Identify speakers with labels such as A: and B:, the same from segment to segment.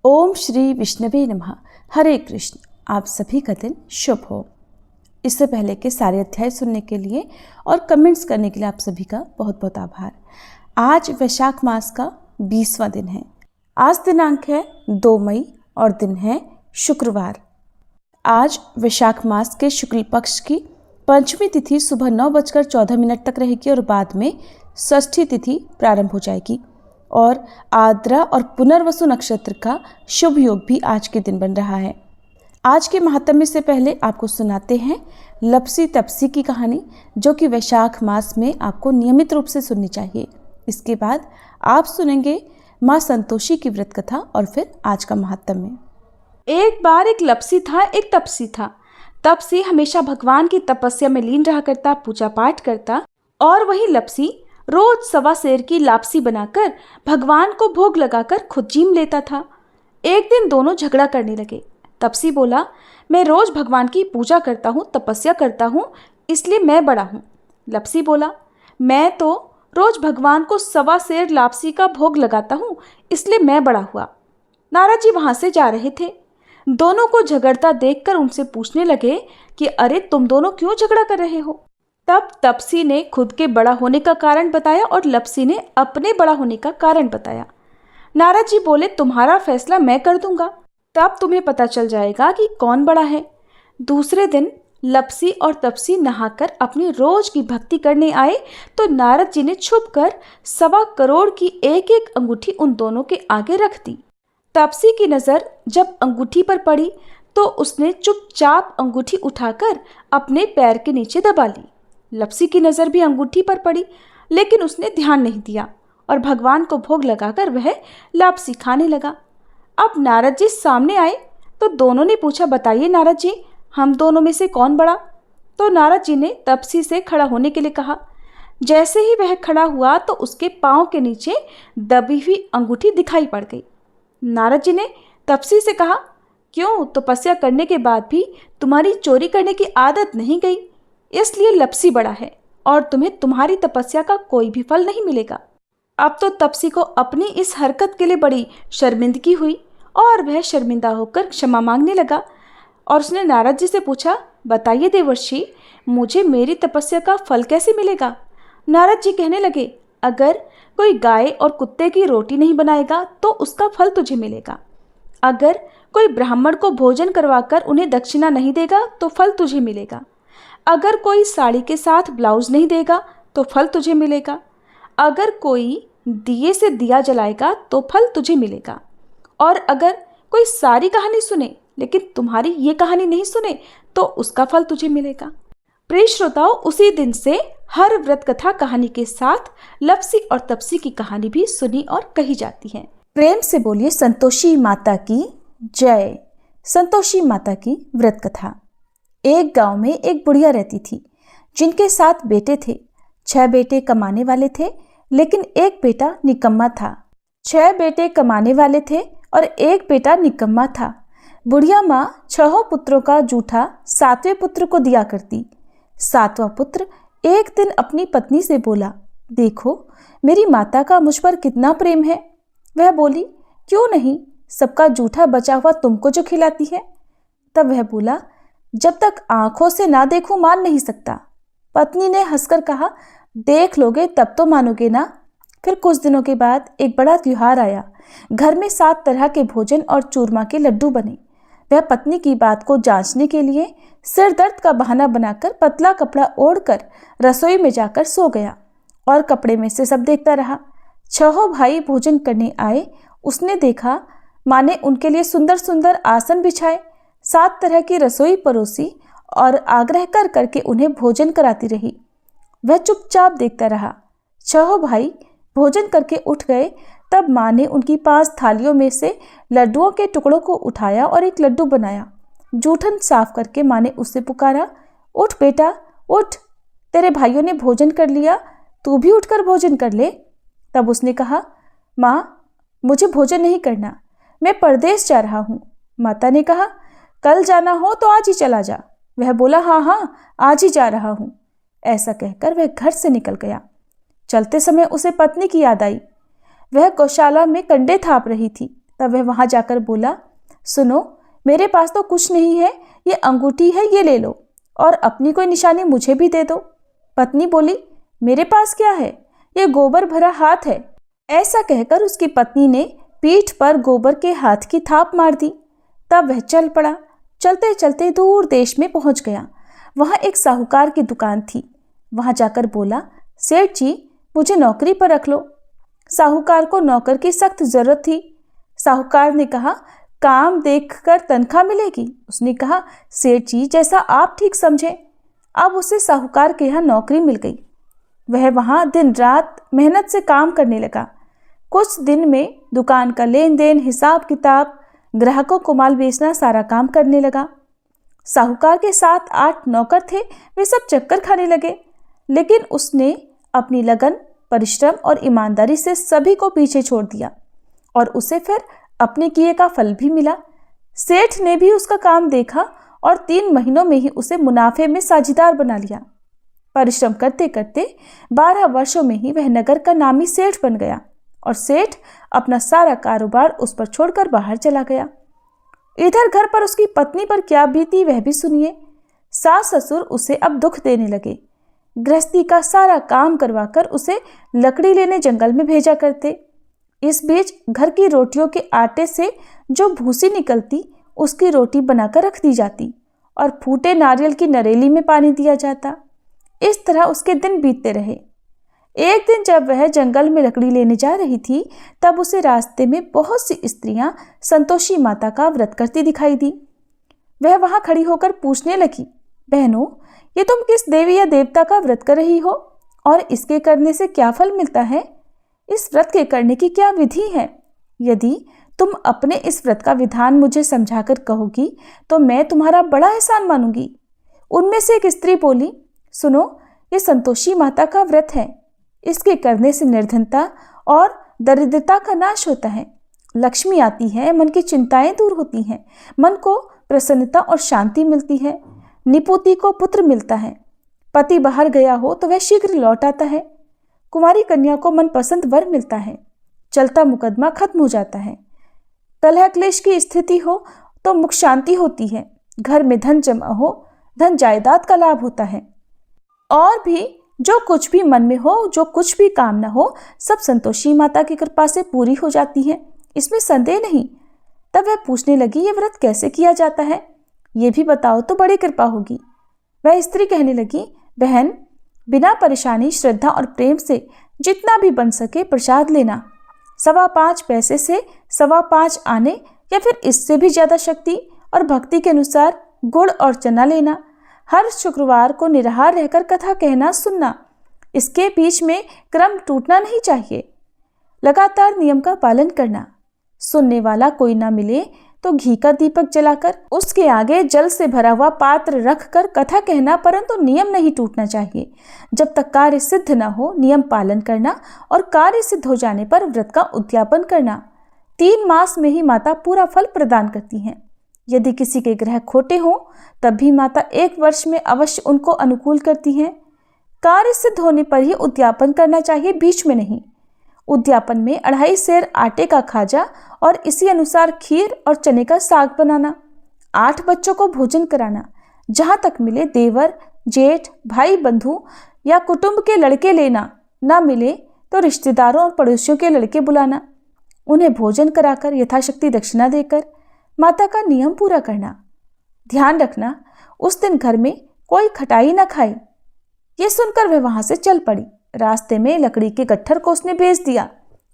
A: ओम श्री विष्णवे नमः। हरे कृष्ण। आप सभी का दिन शुभ हो। इससे पहले के सारे अध्याय सुनने के लिए और कमेंट्स करने के लिए आप सभी का बहुत बहुत आभार। आज वैशाख मास का 20वां दिन है। आज दिनांक है 2 मई और दिन है शुक्रवार। आज वैशाख मास के शुक्ल पक्ष की पंचमी तिथि सुबह 9:14 तक रहेगी और बाद में षष्ठी तिथि प्रारंभ हो जाएगी और आद्रा और पुनर्वसु नक्षत्र का शुभ योग भी आज के दिन बन रहा है। आज के महात्म्य से पहले आपको सुनाते हैं लपसी तपसी की कहानी, जो कि वैशाख मास में आपको नियमित रूप से सुननी चाहिए। इसके बाद आप सुनेंगे माँ संतोषी की व्रत कथा और फिर आज का महात्म्य।
B: एक बार एक लपसी था, एक तपसी था। तपसी हमेशा भगवान की तपस्या में लीन रहा करता, पूजा पाठ करता, और वही लपसी रोज 1.25 सेर की लापसी बनाकर भगवान को भोग लगाकर खुद जीम लेता था। एक दिन दोनों झगड़ा करने लगे। तपसी बोला, मैं रोज भगवान की पूजा करता हूँ, तपस्या करता हूँ, इसलिए मैं बड़ा हूँ। लपसी बोला, मैं तो रोज भगवान को 1.25 सेर लापसी का भोग लगाता हूँ, इसलिए मैं बड़ा हुआ। नारद जी वहां से जा रहे थे। दोनों को झगड़ता देखकर उनसे पूछने लगे कि अरे तुम दोनों क्यों झगड़ा कर रहे हो। तब तपसी ने खुद के बड़ा होने का कारण बताया और लपसी ने अपने बड़ा होने का कारण बताया। नारद जी बोले, तुम्हारा फैसला मैं कर दूंगा, तब तुम्हें पता चल जाएगा कि कौन बड़ा है। दूसरे दिन लपसी और तपसी नहाकर अपनी रोज की भक्ति करने आए तो नारद जी ने छुपकर 1.25 करोड़ की एक एक अंगूठी उन दोनों के आगे रख दी। तपसी की नज़र जब अंगूठी पर पड़ी तो उसने चुपचाप अंगूठी उठाकर अपने पैर के नीचे दबा ली। लपसी की नज़र भी अंगूठी पर पड़ी, लेकिन उसने ध्यान नहीं दिया और भगवान को भोग लगाकर वह लापसी खाने लगा। अब नारद जी सामने आए तो दोनों ने पूछा, बताइए नारद जी, हम दोनों में से कौन बड़ा। तो नारद जी ने तपसी से खड़ा होने के लिए कहा। जैसे ही वह खड़ा हुआ तो उसके पाँव के नीचे दबी हुई अंगूठी दिखाई पड़ गई। नारद जी ने तपसी से कहा, क्यों, तपस्या करने के बाद भी तुम्हारी चोरी करने की आदत नहीं गई, इसलिए लपसी बड़ा है और तुम्हें तुम्हारी तपस्या का कोई भी फल नहीं मिलेगा। अब तो तपसी को अपनी इस हरकत के लिए बड़ी शर्मिंदगी हुई और वह शर्मिंदा होकर क्षमा मांगने लगा और उसने नारद जी से पूछा, बताइए देवर्षि, मुझे मेरी तपस्या का फल कैसे मिलेगा। नारद जी कहने लगे, अगर कोई गाय और कुत्ते की रोटी नहीं बनाएगा तो उसका फल तुझे मिलेगा। अगर कोई ब्राह्मण को भोजन करवाकर उन्हें दक्षिणा नहीं देगा तो फल तुझे मिलेगा। अगर कोई साड़ी के साथ ब्लाउज नहीं देगा तो फल तुझे मिलेगा। अगर कोई दिए से दिया जलाएगा तो फल तुझे मिलेगा। और अगर कोई सारी कहानी सुने लेकिन तुम्हारी ये कहानी नहीं सुने तो उसका फल तुझे मिलेगा। प्रिय श्रोताओं, उसी दिन से हर व्रत कथा कहानी के साथ लपसी और तपसी की कहानी भी सुनी और कही जाती है।
A: प्रेम से बोलिए संतोषी माता की जय। संतोषी माता की व्रत कथा। एक गांव में एक बुढ़िया रहती थी जिनके 7 बेटे थे। 6 बेटे कमाने वाले थे लेकिन एक बेटा निकम्मा था। 6 बेटे कमाने वाले थे और एक बेटा निकम्मा था। बुढ़िया माँ 6 पुत्रों का जूठा 7वें पुत्र को दिया करती। 7वां पुत्र एक दिन अपनी पत्नी से बोला, देखो मेरी माता का मुझ पर कितना प्रेम है। वह बोली, क्यों नहीं, सबका जूठा बचा हुआ तुमको जो खिलाती है। तब वह बोला, जब तक आंखों से ना देखूं मान नहीं सकता। पत्नी ने हंसकर कहा, देख लोगे तब तो मानोगे ना। फिर कुछ दिनों के बाद एक बड़ा त्योहार आया। घर में 7 तरह के भोजन और चूरमा के लड्डू बने। वह पत्नी की बात को जांचने के लिए सिर दर्द का बहाना बनाकर पतला कपड़ा ओढ़कर रसोई में जाकर सो गया और कपड़े में से सब देखता रहा। 6 भाई भोजन करने आए। उसने देखा माँ ने उनके लिए सुंदर सुंदर आसन बिछाए, 7 तरह की रसोई परोसी और आग्रह कर करके उन्हें भोजन कराती रही। वह चुपचाप देखता रहा। 6 भाई भोजन करके उठ गए। तब माँ ने उनकी 5 थालियों में से लड्डुओं के टुकड़ों को उठाया और एक लड्डू बनाया। जूठन साफ करके माँ ने उससे पुकारा, उठ बेटा उठ, तेरे भाइयों ने भोजन कर लिया, तू भी उठकर भोजन कर ले। तब उसने कहा, माँ मुझे भोजन नहीं करना, मैं परदेश जा रहा हूँ। माता ने कहा, कल जाना हो तो आज ही चला जा। वह बोला, हाँ हाँ आज ही जा रहा हूँ। ऐसा कहकर वह घर से निकल गया। चलते समय उसे पत्नी की याद आई। वह गौशाला में कंडे थाप रही थी। तब वह वहां जाकर बोला, सुनो, मेरे पास तो कुछ नहीं है, ये अंगूठी है, ये ले लो और अपनी कोई निशानी मुझे भी दे दो। पत्नी बोली, मेरे पास क्या है, ये गोबर भरा हाथ है। ऐसा कहकर उसकी पत्नी ने पीठ पर गोबर के हाथ की थाप मार दी। तब वह चल पड़ा। चलते चलते दूर देश में पहुंच गया। वहां एक साहूकार की दुकान थी। वहां जाकर बोला, सेठ जी, मुझे नौकरी पर रख लो। साहूकार को नौकर की सख्त जरूरत थी। साहूकार ने कहा, काम देखकर तनख्वाह मिलेगी। उसने कहा, सेठ जी, जैसा आप ठीक समझे। अब उसे साहूकार के यहाँ नौकरी मिल गई। वह वहाँ दिन रात मेहनत से काम करने लगा। कुछ दिन में दुकान का लेन देन, हिसाब किताब, ग्राहकों को माल बेचना, सारा काम करने लगा। साहूकार के 7-8 नौकर थे, वे सब चक्कर खाने लगे, लेकिन उसने अपनी लगन, परिश्रम और ईमानदारी से सभी को पीछे छोड़ दिया और उसे फिर अपने किए का फल भी मिला। सेठ ने भी उसका काम देखा और 3 महीनों में ही उसे मुनाफे में साझीदार बना लिया। परिश्रम करते करते 12 वर्षों में ही वह नगर का नामी सेठ बन गया और सेठ अपना सारा कारोबार उस पर छोड़कर बाहर चला गया। इधर घर पर उसकी पत्नी पर क्या बीती वह भी सुनिए। सास ससुर उसे अब दुख देने लगे। गृहस्थी का सारा काम करवाकर उसे लकड़ी लेने जंगल में भेजा करते। इस बीच घर की रोटियों के आटे से जो भूसी निकलती उसकी रोटी बनाकर रख दी जाती और फूटे नारियल की नरेली में पानी दिया जाता। इस तरह उसके दिन बीतते रहे। एक दिन जब वह जंगल में लकड़ी लेने जा रही थी, तब उसे रास्ते में बहुत सी स्त्रियां संतोषी माता का व्रत करती दिखाई दी। वह वहां खड़ी होकर पूछने लगी, बहनों, ये तुम किस देवी या देवता का व्रत कर रही हो और इसके करने से क्या फल मिलता है? इस व्रत के करने की क्या विधि है? यदि तुम अपने इस व्रत का विधान मुझे समझाकर कहोगी तो मैं तुम्हारा बड़ा एहसान मानूंगी। उनमें से एक स्त्री बोली, सुनो, ये संतोषी माता का व्रत है। इसके करने से निर्धनता और दरिद्रता का नाश होता है, लक्ष्मी आती है, मन की चिंताएं दूर होती हैं, मन को प्रसन्नता और शांति मिलती है, निपुति को पुत्र मिलता है, पति बाहर गया हो तो वह शीघ्र लौट आता है, कुमारी कन्या को मनपसंद वर मिलता है, चलता मुकदमा खत्म हो जाता है, कलह क्लेश की स्थिति हो तो मुख शांति होती है, घर में धन जमा हो, धन जायदाद का लाभ होता है, और भी जो कुछ भी मन में हो, जो कुछ भी कामना हो, सब संतोषी माता की कृपा से पूरी हो जाती है, इसमें संदेह नहीं। तब वह पूछने लगी, ये व्रत कैसे किया जाता है, ये भी बताओ तो बड़ी कृपा होगी। वह स्त्री कहने लगी, बहन, बिना परेशानी, श्रद्धा और प्रेम से जितना भी बन सके प्रसाद लेना। 5.25 पैसे से 5.25 आने या फिर इससे भी ज्यादा शक्ति और भक्ति के अनुसार गुड़ और चना लेना। हर शुक्रवार को निराहार रहकर कथा कहना सुनना। इसके बीच में क्रम टूटना नहीं चाहिए। लगातार नियम का पालन करना। सुनने वाला कोई ना मिले तो घी का दीपक जलाकर उसके आगे जल से भरा हुआ पात्र रखकर कथा कहना, परंतु नियम नहीं टूटना चाहिए। जब तक कार्य सिद्ध न हो नियम पालन करना और कार्य सिद्ध हो जाने पर व्रत का उद्यापन करना। 3 मास में ही माता पूरा फल प्रदान करती हैं। यदि किसी के ग्रह खोटे हों तब भी माता 1 वर्ष में अवश्य उनको अनुकूल करती हैं। कार्य सिद्ध होने पर ही उद्यापन करना चाहिए, बीच में नहीं। उद्यापन में 2.5 सेर आटे का खाजा और इसी अनुसार खीर और चने का साग बनाना। 8 बच्चों को भोजन कराना। जहाँ तक मिले देवर, जेठ, भाई बंधु या कुटुंब के लड़के लेना। ना मिले तो रिश्तेदारों और पड़ोसियों के लड़के बुलाना। उन्हें भोजन कराकर यथाशक्ति दक्षिणा देकर माता का नियम पूरा करना। ध्यान रखना, उस दिन घर में कोई खटाई न खाए। ये सुनकर वह वहां से चल पड़ी। रास्ते में लकड़ी के गट्ठर को उसने बेच दिया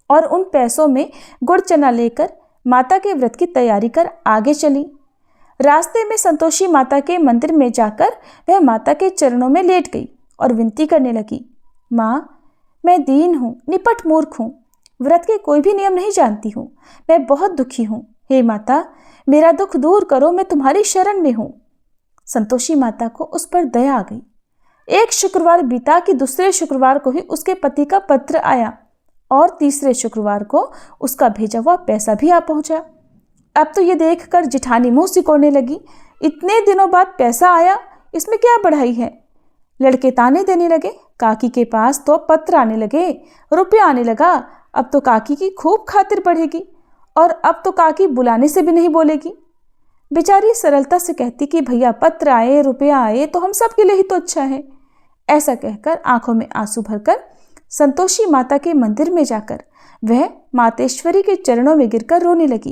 A: और उन पैसों में गुड़ चना लेकर माता के व्रत की तैयारी कर आगे चली। रास्ते में संतोषी माता के मंदिर में जाकर वह माता के चरणों में लेट गई और विनती करने लगी, माँ, मैं दीन हूँ, निपट मूर्ख हूँ, व्रत के कोई भी नियम नहीं जानती हूँ, मैं बहुत दुखी हूँ। हे माता, मेरा दुख दूर करो, मैं तुम्हारी शरण में हूँ। संतोषी माता को उस पर दया आ गई। एक शुक्रवार बीता कि दूसरे शुक्रवार को ही उसके पति का पत्र आया और तीसरे शुक्रवार को उसका भेजा हुआ पैसा भी आ पहुंचा। अब तो ये देखकर जिठानी मुंह सिकोड़ने लगी, इतने दिनों बाद पैसा आया, इसमें क्या बढ़ाई है। लड़के ताने देने लगे, काकी के पास तो पत्र आने लगे, रुपया आने लगा, अब तो काकी की खूब खातिर बढ़ेगी और अब तो काकी बुलाने से भी नहीं बोलेगी। बेचारी सरलता से कहती कि भैया पत्र आए, रुपया आए तो हम सब के लिए ही तो अच्छा है। ऐसा कहकर आंखों में आंसू भरकर संतोषी माता के मंदिर में जाकर वह मातेश्वरी के चरणों में गिरकर रोने लगी।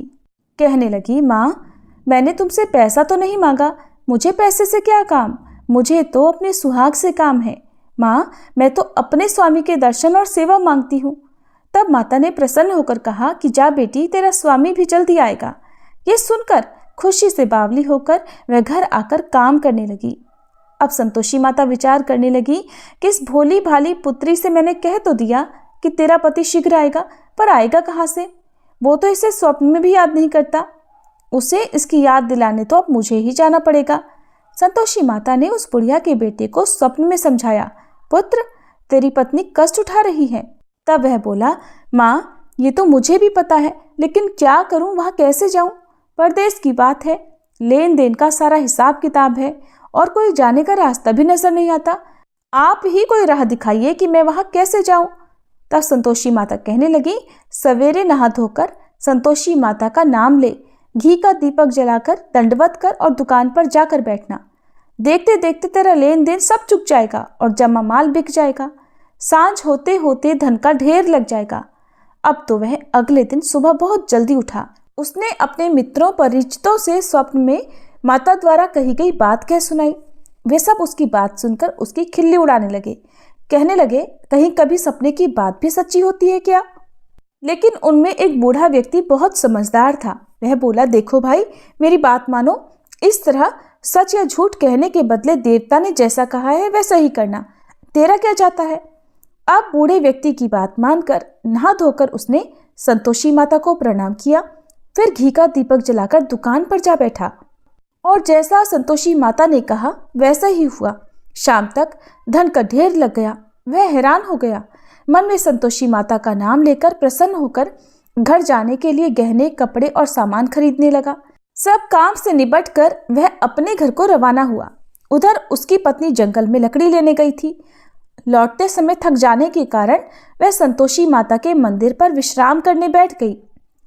A: कहने लगी, माँ मैंने तुमसे पैसा तो नहीं मांगा, मुझे पैसे से क्या काम, मुझे तो अपने सुहाग से काम है। माँ मैं तो अपने स्वामी के दर्शन और सेवा मांगती हूँ। तब माता ने प्रसन्न होकर कहा कि जा बेटी, तेरा स्वामी भी जल्दी आएगा। ये सुनकर खुशी से बावली होकर वह घर आकर काम करने लगी। अब संतोषी माता विचार करने लगी कि इस भोली भाली पुत्री से मैंने कह तो दिया कि तेरा पति शीघ्र आएगा, पर आएगा कहाँ से? वो तो इसे स्वप्न में भी याद नहीं करता। उसे इसकी याद दिलाने तो अब मुझे ही जाना पड़ेगा। संतोषी माता ने उस बुढ़िया के बेटे को स्वप्न में समझाया, पुत्र तेरी पत्नी कष्ट उठा रही है। तब वह बोला, माँ ये तो मुझे भी पता है, लेकिन क्या करूँ, वहाँ कैसे जाऊँ? परदेश की बात है, लेन देन का सारा हिसाब किताब है और कोई जाने का रास्ता भी नजर नहीं आता। आप ही कोई राह दिखाइए कि मैं वहाँ कैसे जाऊँ। तब संतोषी माता कहने लगी, सवेरे नहा धोकर संतोषी माता का नाम ले, घी का दीपक जलाकर दंडवत कर और दुकान पर जाकर बैठना। देखते देखते तेरा लेन देन सब चुक जाएगा और जमा माल बिक जाएगा। सांझ होते होते धन का ढेर लग जाएगा। अब तो वह अगले दिन सुबह बहुत जल्दी उठा। उसने अपने मित्रों परिचितों से स्वप्न में माता द्वारा कही गई बात कह सुनाई। वे सब उसकी बात सुनकर उसकी खिल्ली उड़ाने लगे। कहने लगे, कहीं कभी सपने की बात भी सच्ची होती है क्या? लेकिन उनमें एक बूढ़ा व्यक्ति बहुत समझदार था। वह बोला, देखो भाई मेरी बात मानो, इस तरह सच या झूठ कहने के बदले देवता ने जैसा कहा है वैसा ही करना, तेरा क्या जाता है। अब बूढ़े व्यक्ति की बात मानकर नहा धोकर उसने संतोषी माता को प्रणाम किया, फिर घी का दीपक जलाकर दुकान पर जा बैठा और जैसा संतोषी माता ने कहा वैसा ही हुआ। शाम तक धन का ढेर लग गया। वह हैरान हो गया। मन में संतोषी माता का नाम लेकर प्रसन्न होकर घर जाने के लिए गहने, कपड़े और सामान खरीदने लगा। सब काम से निपट कर वह अपने घर को रवाना हुआ। उधर उसकी पत्नी जंगल में लकड़ी लेने गई थी। लौटते समय थक जाने के कारण वह संतोषी माता के मंदिर पर विश्राम करने बैठ गई।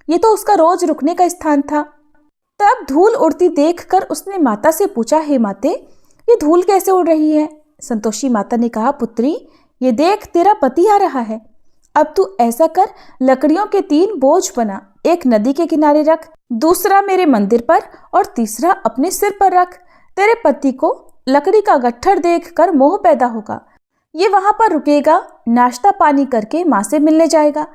A: ये तो उसका रोज रुकने का स्थान था। तब धूल उड़ती देखकर उसने माता से पूछा, हे माते ये धूल कैसे उड़ रही है? संतोषी माता ने कहा, पुत्री ये देख तेरा पति आ रहा है। अब तू ऐसा कर, लकड़ियों के 3 बोझ बना, एक नदी के किनारे रख, दूसरा मेरे मंदिर पर और तीसरा अपने सिर पर रख। तेरे पति को लकड़ी का गट्ठर देखकर मोह पैदा होगा। ये वहां पर रुकेगा, नाश्ता पानी करके माँ से मिलने जाएगा।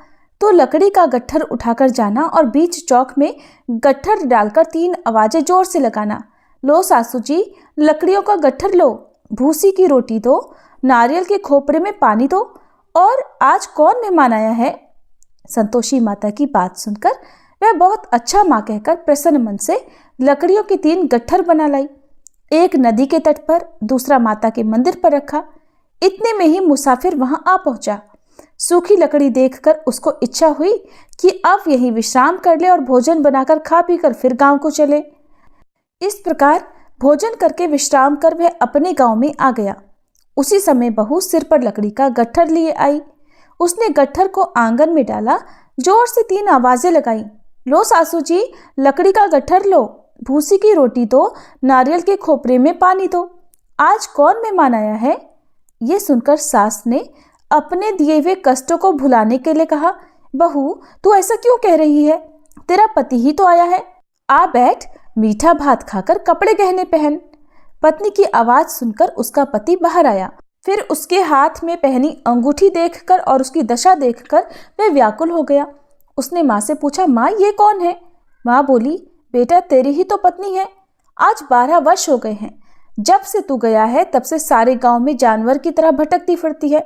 A: तो लकड़ी का गट्ठर उठाकर जाना और बीच चौक में गट्ठर डालकर 3 आवाजें जोर से लगाना, लो सासू जी लकड़ियों का गट्ठर लो, भूसी की रोटी दो, नारियल के खोपरे में पानी दो, और आज कौन मेहमान आया है। संतोषी माता की बात सुनकर वह बहुत अच्छा माँ कहकर प्रसन्न मन से लकड़ियों के 3 गट्ठर बना लाई। एक नदी के तट पर, दूसरा माता के मंदिर पर रखा। इतने में ही मुसाफिर वहां आ पहुंचा। सूखी लकड़ी देखकर उसको इच्छा हुई कि अब यहीं विश्राम कर ले और भोजन बनाकर खा पीकर फिर गांव को चले। इस प्रकार भोजन करके विश्राम कर वह अपने गांव में आ गया। उसी समय बहू सिर पर लकड़ी का गट्ठर लिए आई। उसने गट्ठर को आंगन में डाला, जोर से 3 आवाजें लगाई, लो सासू जी लकड़ी का गट्ठर लो, भूसी की रोटी दो, नारियल के खोपरे में पानी दो, आज कौन मेहमान आया है। ये सुनकर सास ने अपने दिए हुए कष्टों को भुलाने के लिए कहा, बहू तू ऐसा क्यों कह रही है, तेरा पति ही तो आया है, आ बैठ, मीठा भात खाकर कपड़े गहने पहन। पत्नी की आवाज सुनकर उसका पति बाहर आया। फिर उसके हाथ में पहनी अंगूठी देखकर और उसकी दशा देखकर वह व्याकुल हो गया। उसने माँ से पूछा, माँ ये कौन है। माँ बोली, बेटा तेरी ही तो पत्नी है, आज 12 वर्ष हो गए हैं। जब से तू गया है तब से सारे गांव में जानवर की तरह भटकती फिरती है,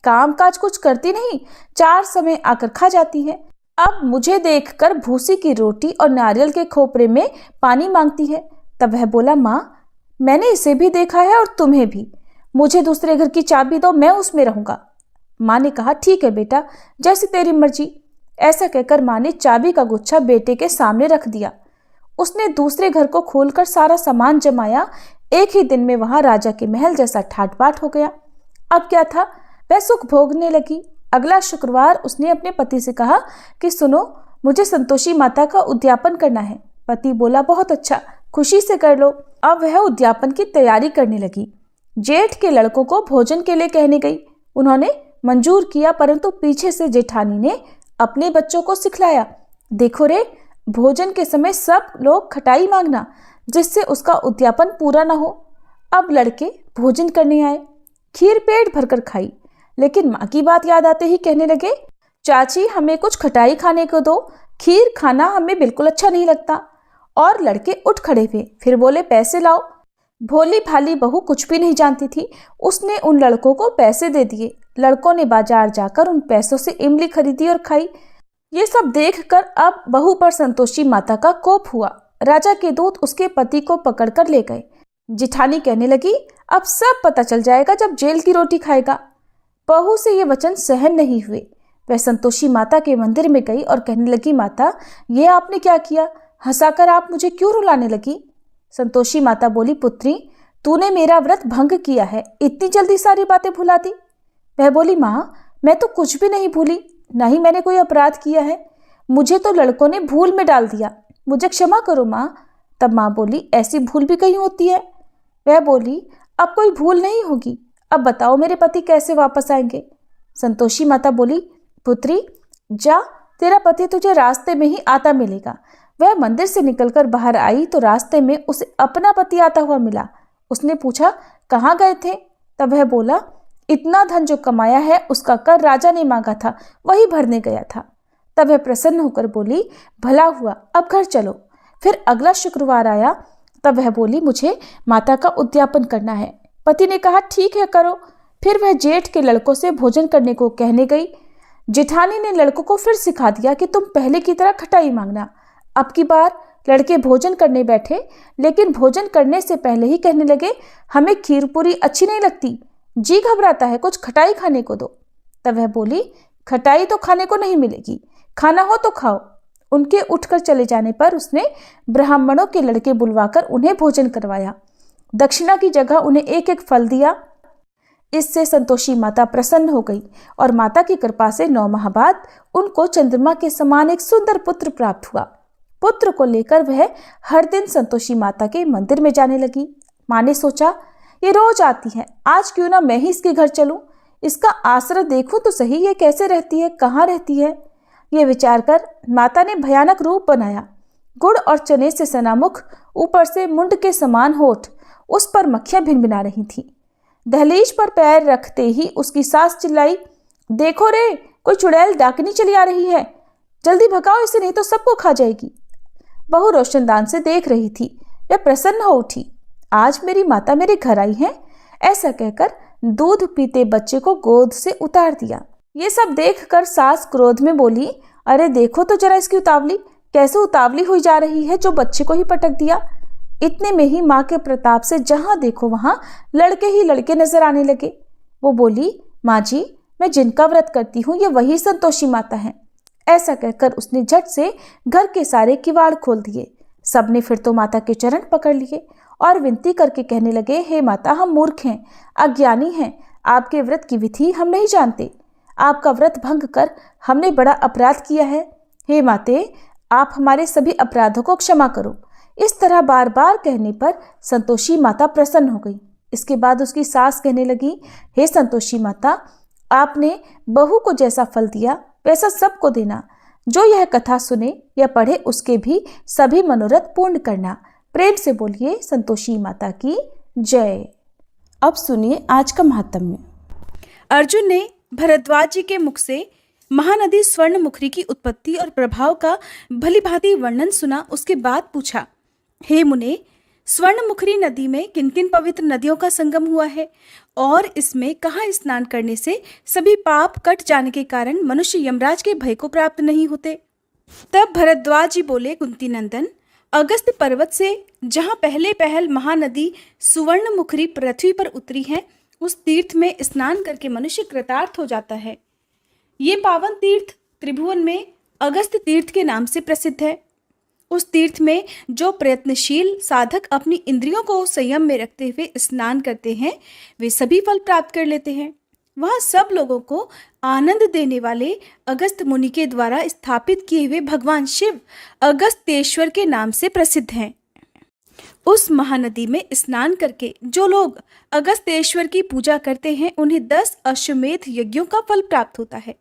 A: काम काज कुछ करती नहीं, 4 समय आकर खा जाती है। अब मुझे देखकर भूसी की रोटी और नारियल के खोपरे में पानी मांगती है। तब वह बोला, माँ मैंने इसे भी देखा है और तुम्हें भी, मुझे दूसरे घर की चाबी दो, मैं उसमें रहूंगा। माँ ने कहा, ठीक है बेटा, जैसी तेरी मर्जी। ऐसा कहकर माँ ने चाबी का गुच्छा बेटे के सामने रख दिया। उसने दूसरे घर को खोलकर सारा सामान जमाया। एक ही दिन में वहां राजा के महल जैसा ठाट बाट हो गया। अब क्या था, वह सुख भोगने लगी। अगला शुक्रवार उसने अपने पति से कहा कि सुनो, मुझे संतोषी माता का उद्यापन करना है। पति बोला, बहुत अच्छा, खुशी से कर लो। अब वह उद्यापन की तैयारी करने लगी। जेठ के लड़कों को भोजन के लिए कहने गई। उन्होंने मंजूर किया, परंतु पीछे से जेठानी ने अपने बच्चों को सिखलाया, देखो रे, भोजन के समय सब लोग खटाई मांगना, जिससे उसका उद्यापन पूरा ना हो। अब लड़के भोजन करने आए। खीर पेट भरकर खाई, लेकिन माँ की बात याद आते ही कहने लगे, चाची हमें कुछ खटाई खाने को दो, खीर खाना हमें बिल्कुल अच्छा नहीं लगता। और लड़के उठ खड़े हुए, फिर बोले, पैसे लाओ। भोली भाली बहू कुछ भी नहीं जानती थी, उसने उन लड़कों को पैसे दे दिए। लड़कों ने बाजार जाकर उन पैसों से इमली खरीदी और खाई। ये सब देखकर अब बहू पर संतोषी माता का कोप हुआ। राजा के दूत उसके पति को पकड़कर ले गए। जिठानी कहने लगी, अब सब पता चल जाएगा जब जेल की रोटी खाएगा। बहू से ये वचन सहन नहीं हुए। वह संतोषी माता के मंदिर में गई और कहने लगी, माता, ये आपने क्या किया? हंसाकर आप मुझे क्यों रुलाने लगी? संतोषी माता बोली, पुत्री, तूने मेरा व्रत भंग किया है, इतनी जल्दी सारी बातें भुला दी। वह बोली, माँ, मैं तो कुछ भी नहीं भूली, न ही मैंने कोई अपराध किया है। मुझे तो लड़कों ने भूल में डाल दिया, मुझे क्षमा करो माँ। तब माँ बोली, ऐसी भूल भी कहीं होती है? वह बोली, अब कोई भूल नहीं होगी। अब बताओ मेरे पति कैसे वापस आएंगे? संतोषी माता बोली, पुत्री, जा, तेरा पति तुझे रास्ते में ही आता मिलेगा। वह मंदिर से निकलकर बाहर आई तो रास्ते में उसे अपना पति आता हुआ मिला। उसने पूछा, कहाँ गए थे? तब वह बोला, इतना धन जो कमाया है उसका कर राजा ने मांगा था, वही भरने गया था। तब वह प्रसन्न होकर बोली, भला हुआ, अब घर चलो। फिर अगला शुक्रवार आया, तब वह बोली, मुझे माता का उद्यापन करना है। पति ने कहा, ठीक है, करो। फिर वह जेठ के लड़कों से भोजन करने को कहने गई। जेठानी ने लड़कों को फिर सिखा दिया कि तुम पहले की तरह खटाई मांगना। अब की बार लड़के भोजन करने बैठे, लेकिन भोजन करने से पहले ही कहने लगे, हमें खीर पूरी अच्छी नहीं लगती, जी घबराता है, कुछ खटाई खाने को दो। तब वह बोली, खटाई तो खाने को नहीं मिलेगी, खाना हो तो खाओ। उनके उठकर चले जाने पर उसने ब्राह्मणों के लड़के बुलवाकर उन्हें भोजन करवाया। दक्षिणा की जगह उन्हें एक एक फल दिया। इससे संतोषी माता प्रसन्न हो गई और माता की कृपा से 9 माह बाद उनको चंद्रमा के समान एक सुंदर पुत्र प्राप्त हुआ। पुत्र को लेकर वह हर दिन संतोषी माता के मंदिर में जाने लगी। माँ ने सोचा, ये रोज आती है, आज क्यों ना मैं ही इसके घर चलूं, इसका आश्रय देखूं तो सही, ये कैसे रहती है, कहाँ रहती है। ये विचार कर माता ने भयानक रूप बनाया। गुड़ और चने से सनामुख, ऊपर से मुंड के समान होठ, उस पर मक्खियां भिनभिना रही थी। दहलीज पर पैर रखते ही उसकी सास चिल्लाई, देखो रे, कोई चुड़ैल डाकनी चली आ रही है, जल्दी भगाओ इसे, नहीं तो सबको खा जाएगी। बहू रोशनदान से देख रही थी। वह प्रसन्न हो उठी, आज मेरी माता मेरे घर आई है। ऐसा कहकर दूध पीते बच्चे को गोद से उतार दिया। ये सब देखकर सास क्रोध में बोली, अरे देखो तो जरा इसकी उतावली, कैसे उतावली हुई जा रही है, जो बच्चे को ही पटक दिया। इतने में ही माँ के प्रताप से जहां देखो वहां लड़के ही लड़के नजर आने लगे। वो बोली, माँ जी, मैं जिनका व्रत करती हूँ ये वही संतोषी माता है। ऐसा कहकर उसने झट से घर के सारे किवाड़ खोल दिए। सबने फिर तो माता के चरण पकड़ लिए और विनती करके कहने लगे, हे माता, हम मूर्ख हैं, अज्ञानी हैं, आपके व्रत की विधि हम नहीं जानते, आपका व्रत भंग कर हमने बड़ा अपराध किया है। हे माते, आप हमारे सभी अपराधों को क्षमा करो। इस तरह बार बार कहने पर संतोषी माता प्रसन्न हो गई। इसके बाद उसकी सास कहने लगी, हे संतोषी माता, आपने बहू को जैसा फल दिया वैसा सबको देना। जो यह कथा सुने या पढ़े उसके भी सभी मनोरथ पूर्ण करना। प्रेम से बोलिए संतोषी माता की जय। अब सुनिए आज का महात्म्य।
B: अर्जुन ने भरद्वाज जी के मुख से महानदी स्वर्णमुखी की उत्पत्ति और प्रभाव का भलीभांति वर्णन सुना। उसके बाद पूछा, हे मुने, स्वर्णमुखी नदी में किन किन पवित्र नदियों का संगम हुआ है और इसमें कहाँ स्नान करने से सभी पाप कट जाने के कारण मनुष्य यमराज के भय को प्राप्त नहीं होते। तब भरद्वाज जी बोले, कुंती नंदन, अगस्त्य पर्वत से जहाँ पहले पहल महानदी सुवर्णमुखी पृथ्वी पर उतरी है, उस तीर्थ में स्नान करके मनुष्य कृतार्थ हो जाता है। ये पावन तीर्थ त्रिभुवन में अगस्त्य तीर्थ के नाम से प्रसिद्ध है। उस तीर्थ में जो प्रयत्नशील साधक अपनी इंद्रियों को संयम में रखते हुए स्नान करते हैं, वे सभी फल प्राप्त कर लेते हैं। वह सब लोगों को आनंद देने वाले अगस्त मुनि के द्वारा स्थापित किए हुए भगवान शिव अगस्त्येश्वर के नाम से प्रसिद्ध हैं। उस महानदी में स्नान करके जो लोग अगस्त्येश्वर की पूजा करते हैं उन्हें 10 अश्वमेध यज्ञों का फल प्राप्त होता है।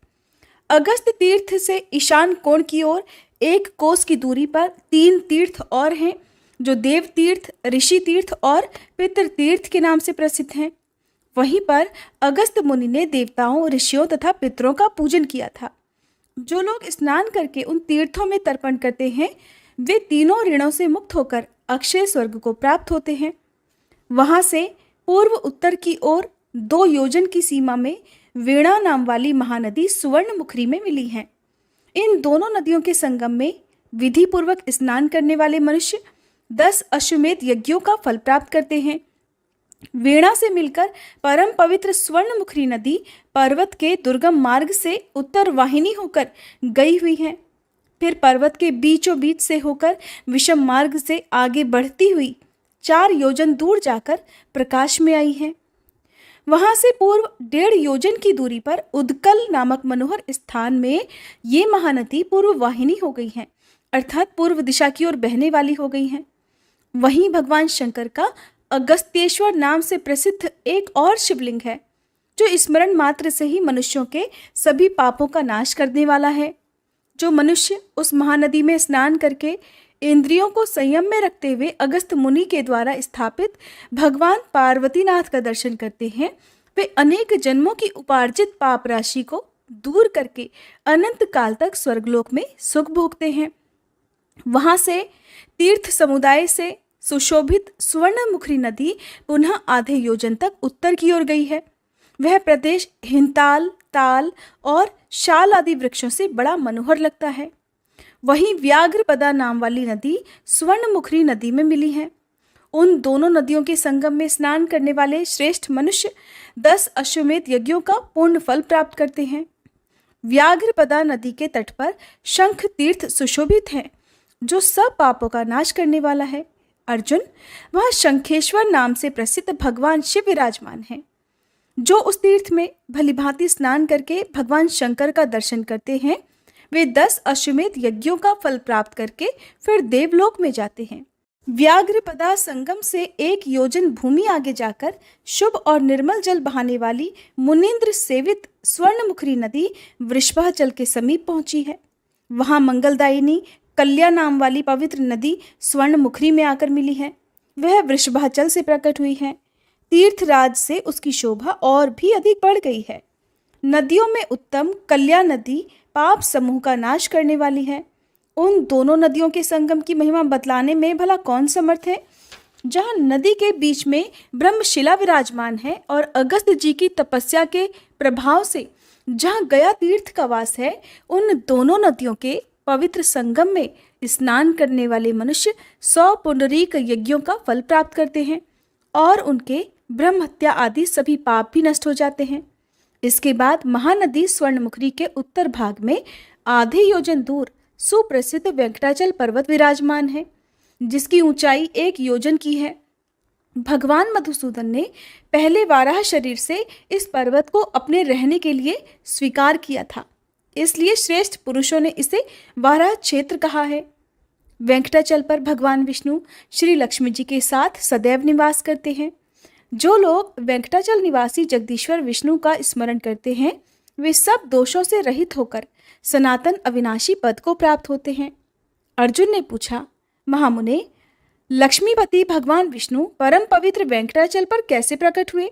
B: अगस्त तीर्थ से ईशान कोण की ओर 1 कोस की दूरी पर 3 तीर्थ और हैं जो देव तीर्थ, ऋषि तीर्थ और पितृ तीर्थ के नाम से प्रसिद्ध हैं। वहीं पर अगस्त मुनि ने देवताओं, ऋषियों तथा पितरों का पूजन किया था। जो लोग स्नान करके उन तीर्थों में तर्पण करते हैं वे तीनों ऋणों से मुक्त होकर अक्षय स्वर्ग को प्राप्त होते हैं। वहां से पूर्व उत्तर की ओर 2 योजन की सीमा में वीणा नाम वाली महानदी सुवर्णमुखी में मिली है। इन दोनों नदियों के संगम में विधि पूर्वक स्नान करने वाले मनुष्य 10 अश्वमेध यज्ञों का फल प्राप्त करते हैं। वीणा से मिलकर परम पवित्र स्वर्णमुखी नदी पर्वत के दुर्गम मार्ग से उत्तर वाहिनी होकर गई हुई है। फिर पर्वत के बीचों बीच से होकर विषम मार्ग से आगे बढ़ती हुई 4 योजन दूर जाकर प्रकाश में आई है। वहां से पूर्व 1.5 योजन की दूरी पर उदकल नामक मनोहर स्थान में ये महानदी पूर्व वाहिनी हो गई है, अर्थात पूर्व दिशा की ओर बहने वाली हो गई है। वहीं भगवान शंकर का अगस्त्येश्वर नाम से प्रसिद्ध एक और शिवलिंग है जो स्मरण मात्र से ही मनुष्यों के सभी पापों का नाश करने वाला है। जो मनुष्य उस महानदी में स्नान करके इंद्रियों को संयम में रखते हुए अगस्त मुनि के द्वारा स्थापित भगवान पार्वतीनाथ का दर्शन करते हैं वे अनेक जन्मों की उपार्जित पाप राशि को दूर करके अनंत काल तक स्वर्गलोक में सुख भोगते हैं। वहां से तीर्थ समुदाय से सुशोभित स्वर्णमुखी नदी पुनः आधे योजन तक उत्तर की ओर गई है। वह प्रदेश हिंताल, ताल और शाल आदि वृक्षों से बड़ा मनोहर लगता है। वहीं व्याघ्रपदा नाम वाली नदी स्वर्णमुखी नदी में मिली है। उन दोनों नदियों के संगम में स्नान करने वाले श्रेष्ठ मनुष्य 10 अश्वमेध यज्ञों का पूर्ण फल प्राप्त करते हैं। व्याघ्रपदा नदी के तट पर शंख तीर्थ सुशोभित है जो सब पापों का नाश करने वाला है। अर्जुन, वह शंखेश्वर नाम से प्रसिद्ध भगवान शिव विराजमान है। जो उस तीर्थ में भलीभांति स्नान करके भगवान शंकर का दर्शन करते हैं वे 10 अश्वमेध यज्ञों का फल प्राप्त करके फिर देवलोक में जाते हैं। व्याघ्रपदा संगम से 1 योजन भूमि आगे जाकर शुभ और निर्मल जल बहाने वाली मुनीन्द्र सेवित स्वर्णमुखी नदी वृषभाचल के समीप पहुंची है। वहां मंगलदायिनी कल्या नाम वाली पवित्र नदी स्वर्णमुखी में आकर मिली है। वह वृषभाचल से प्रकट हुई है। तीर्थराज से उसकी शोभा और भी अधिक बढ़ गई है। नदियों में उत्तम कल्या नदी पाप समूह का नाश करने वाली है। उन दोनों नदियों के संगम की महिमा बतलाने में भला कौन समर्थ है। जहाँ नदी के बीच में ब्रह्मशिला विराजमान है और अगस्त जी की तपस्या के प्रभाव से जहाँ गया तीर्थ का वास है, उन दोनों नदियों के पवित्र संगम में स्नान करने वाले मनुष्य 100 पुंडरीक यज्ञों का फल प्राप्त करते हैं और उनके ब्रह्म हत्या आदि सभी पाप भी नष्ट हो जाते हैं। इसके बाद महानदी स्वर्णमुखी के उत्तर भाग में आधे योजन दूर सुप्रसिद्ध वेंकटाचल पर्वत विराजमान है जिसकी ऊंचाई 1 योजन की है। भगवान मधुसूदन ने पहले वाराह शरीर से इस पर्वत को अपने रहने के लिए स्वीकार किया था, इसलिए श्रेष्ठ पुरुषों ने इसे वाराह क्षेत्र कहा है। वेंकटाचल पर भगवान विष्णु श्री लक्ष्मी जी के साथ सदैव निवास करते हैं। जो लोग वेंकटाचल निवासी जगदीश्वर विष्णु का स्मरण करते हैं वे सब दोषों से रहित होकर सनातन अविनाशी पद को प्राप्त होते हैं। अर्जुन ने पूछा, महामुने, लक्ष्मीपति भगवान विष्णु परम पवित्र वेंकटाचल पर कैसे प्रकट हुए?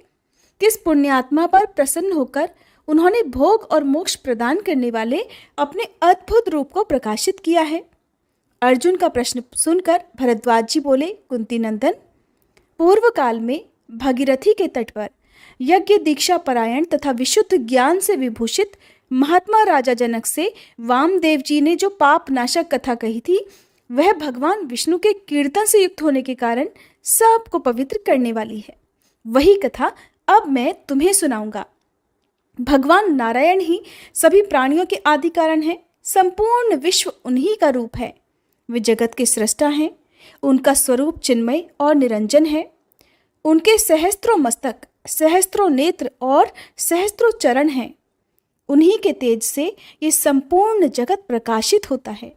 B: किस पुण्यात्मा पर प्रसन्न होकर उन्होंने भोग और मोक्ष प्रदान करने वाले अपने अद्भुत रूप को प्रकाशित किया है? अर्जुन का प्रश्न सुनकर भरद्वाज जी बोले, कुंती नंदन, पूर्व काल में भागीरथी के तट पर यज्ञ दीक्षा परायण तथा विशुद्ध ज्ञान से विभूषित महात्मा राजा जनक से वामदेव जी ने जो पाप नाशक कथा कही थी वह भगवान विष्णु के कीर्तन से युक्त होने के कारण सबको पवित्र करने वाली है। वही कथा अब मैं तुम्हें सुनाऊंगा। भगवान नारायण ही सभी प्राणियों के आदि कारण हैं। संपूर्ण विश्व उन्हीं का रूप है। वे जगत के सृष्टा हैं। उनका स्वरूप चिन्मय और निरंजन है। उनके सहस्त्रों मस्तक सहस्त्रों नेत्र और सहस्त्रों चरण हैं। उन्हीं के तेज से ये संपूर्ण जगत प्रकाशित होता है।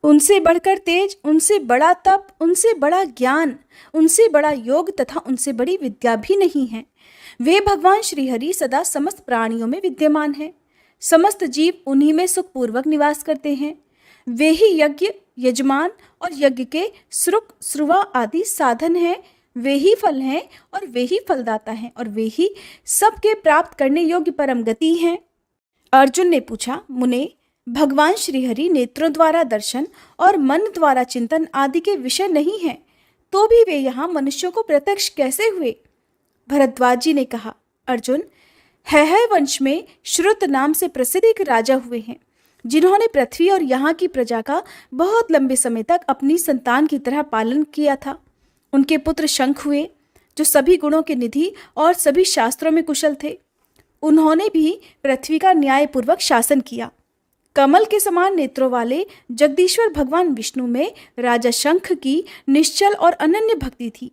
B: उनसे बढ़कर तेज, उनसे बड़ा तप, उनसे बड़ा ज्ञान, उनसे बड़ा योग तथा उनसे बड़ी विद्या भी नहीं है। वे भगवान श्रीहरि सदा समस्त प्राणियों में विद्यमान हैं। समस्त जीव उन्हीं में सुखपूर्वक निवास करते हैं। वे ही यज्ञ, यजमान और यज्ञ के श्रुक, श्रुवा आदि साधन हैं। वे ही फल हैं और वे ही फलदाता हैं और वे ही सबके प्राप्त करने योग्य परम गति हैं। अर्जुन ने पूछा, मुने, भगवान श्रीहरि नेत्रों द्वारा दर्शन और मन द्वारा चिंतन आदि के विषय नहीं हैं, तो भी वे यहाँ मनुष्यों को प्रत्यक्ष कैसे हुए? भरद्वाज जी ने कहा, अर्जुन, है वंश में श्रुत नाम से प्रसिद्ध एक राजा हुए हैं, जिन्होंने पृथ्वी और यहाँ की प्रजा का बहुत लंबे समय तक अपनी संतान की तरह पालन किया था। उनके पुत्र शंख हुए, जो सभी गुणों के निधि और सभी शास्त्रों में कुशल थे। उन्होंने भी पृथ्वी का न्यायपूर्वक शासन किया। कमल के समान नेत्रों वाले जगदीश्वर भगवान विष्णु में राजा शंख की निश्चल और अनन्य भक्ति थी।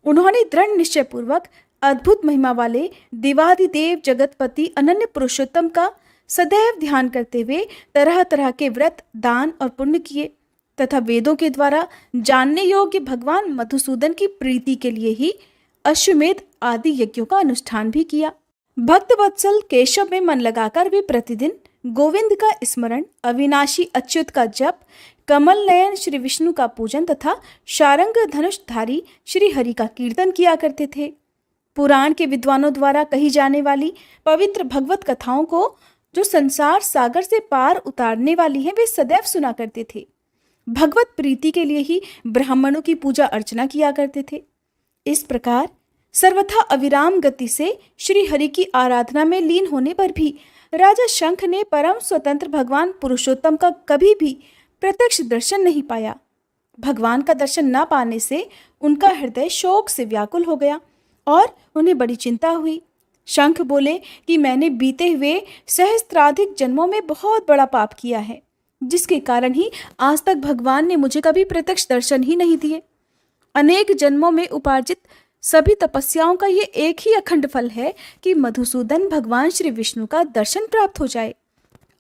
B: उन्होंने दृढ़ निश्चय पूर्वक अद्भुत महिमा वाले देवादिदेव जगतपति अनन्य पुरुषोत्तम का सदैव ध्यान करते हुए तरह तरह के व्रत, दान और पुण्य किए तथा वेदों के द्वारा जानने योग्य भगवान मधुसूदन की प्रीति के लिए ही अश्वमेध आदि यज्ञों का अनुष्ठान भी किया। भक्त वत्सल केशव में मन लगाकर वे प्रतिदिन गोविंद का स्मरण, अविनाशी अच्युत का जप, कमल नयन श्री विष्णु का पूजन तथा शारंग धनुषधारी श्री हरि का कीर्तन किया करते थे। पुराण के विद्वानों द्वारा कही जाने वाली पवित्र भगवत कथाओं को, जो संसार सागर से पार उतारने वाली हैं, वे सदैव सुना करते थे। भगवत प्रीति के लिए ही ब्राह्मणों की पूजा अर्चना किया करते थे। इस प्रकार सर्वथा अविराम गति से श्री हरि की आराधना में लीन होने पर भी राजा शंख ने परम स्वतंत्र भगवान पुरुषोत्तम का कभी भी प्रत्यक्ष दर्शन नहीं पाया। भगवान का दर्शन न पाने से उनका हृदय शोक से व्याकुल हो गया और उन्हें बड़ी चिंता हुई। शंख बोले कि मैंने बीते हुए सहस्त्राधिक जन्मों में बहुत बड़ा पाप किया है, जिसके कारण ही आज तक भगवान ने मुझे कभी प्रत्यक्ष दर्शन ही नहीं दिए। अनेक जन्मों में उपार्जित सभी तपस्याओं का ये एक ही अखंड फल है कि मधुसूदन भगवान श्री विष्णु का दर्शन प्राप्त हो जाए।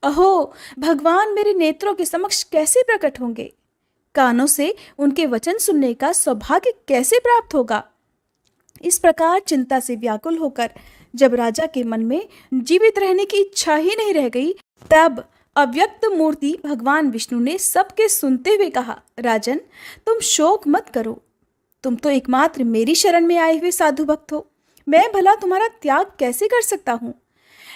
B: अहो, भगवान मेरे नेत्रों के समक्ष कैसे प्रकट होंगे? कानों से उनके वचन सुनने का सौभाग्य कैसे प्राप्त होगा? इस प्रकार चिंता से व्याकुल होकर जब राजा के मन में जीवित रहने की इच्छा ही नहीं रह गई, तब अव्यक्त मूर्ति भगवान विष्णु ने सबके सुनते हुए कहा, राजन, तुम शोक मत करो। तुम तो एकमात्र मेरी शरण में आए हुए साधु भक्त हो। मैं भला तुम्हारा त्याग कैसे कर सकता हूँ?